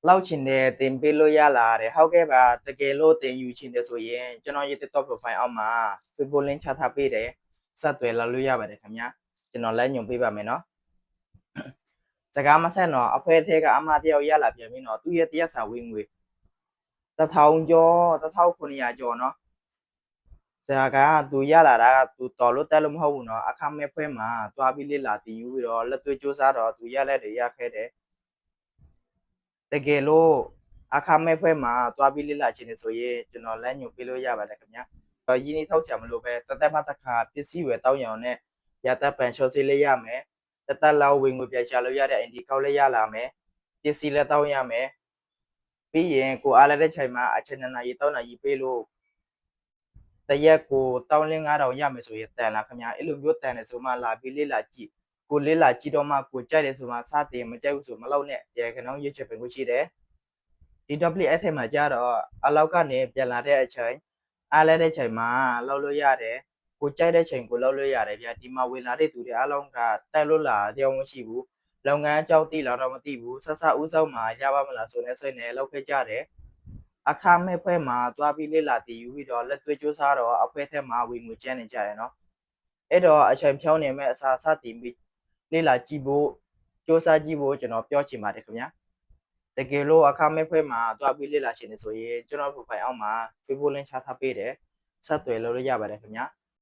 လောက်ချင်တဲ့တင်ပေးလို့ရလာတယ်ဟုတ်ကဲ့ပါတကယ်လို့တင်ယူချင်တယ်ဆိုရင်ကျွန်တော်ရဲ့ TikTok profile အောက်မှာ Facebook link ချထားပေးတယ်ဆက်သွယ်လာလို့ရပါတယ်ခင်ဗျာကျွန်တော်လည်းညွှန်ပေးပါမယ်နော်စကားမဆက်တော့အဖွဲသေးကအမတယောက်ရလာပြန်ပြီနော်သူ့ရဲ့တရားစာဝင်ငွေ1000ကျော်1900ကျော်နော်ဒါကသူရလာတာကသူတော်လို့တက်လို့မဟုတ်ဘူးနော်အခမဲ့ဖွဲမှာတွားပြီးလေ့လာတင်ယူပြီးတော့လက်တွေ့စူးစမ်းတော့သူရလက်တွေရခဲ့တယ်တကယ်လို့အခမဲ့ဖွဲမှာတွားပြီးလေ့လာခြင်းနေဆိုရင်ကျွန်တော်လည်းညွှန်ပေးလို့ရပါတယ်ခင်ဗျာရင်းနှီးထောက်ချမလို့ပဲတသက်မှတစ်ခါပစ္စည်းဝယ်တောင်းရအောင်နဲ့ရသက်ပန်ချောစီလေးရမယ်တသက်လောက်ဝင်ငွေပြန်ရှာလို့ရတဲ့ ID ကောက်လေးရလာမယ်ပစ္စည်းလည်းတောင်းရမယ်ပြီးရင်ကိုအားလည်းတဲ့ချိန်မှာအချိန်2နာရီ3နာရီပေးလို့တရက်ကို15000ရမယ်ဆိုရင်တန်လားခင်ဗျာအဲ့လိုမျိုးတန်တယ်ဆိုမှလာပြီးလေ့လာကြည့်ကိုလေ့လာကြည့်တော့မှကိုကြိုက်တယ်ဆိုမှစတင်မကြိုက်ဘူးဆိုမလုပ်နဲ့တရားခဏရွေးချက်ပင်ကိုရှိတယ်ဒီ WS ထဲမှာကြတော့အလောက်ကနေပြန်လာတဲ့အချိန်အားလဲတဲ့ချိန်မှာလောက်လို့ရတယ်ကိုကြိုက်တဲ့ချိန်ကိုလောက်လို့ရတယ်ဗျာဒီမှာဝင်လာတဲ့သူတွေအားလုံးကတက်လို့လာတရားမရှိဘူးလုပ်ငန်းအကြောင်းသိလာတော့မသိဘူးဆက်ဆက်ဥဆောင်မှာရပါမလားဆိုတဲ့စိတ်နဲ့လောက်ခဲ့ကြတယ်အခမဲ့ဖွဲမှာတွားပြီးလေ့လာတည်ယူပြီးတော့လက်တွေ့စူးစမ်းတော့အဖွဲထဲမှာဝင်ငွေကျန်းနေကြတယ်နော်အဲ့တော့အချိန်ဖြောင်းနေမဲ့အစားစတင်ပြီးလေ့လာကြည့်ဖို့စူးစမ်းကြည့်ဖို့ကျွန်တော်ပြောချင်ပါတယ်ခင်ဗျာတကယ်လို့အခမဲ့ဖွဲမှာတွားပြီးလေ့လာချင်နေဆိုရင်ကျွန်တော် profile အောက်မှာ Facebook link ချထားပေးတယ်ဆက်သွယ်လို့ရပါတယ်ခင်ဗျာ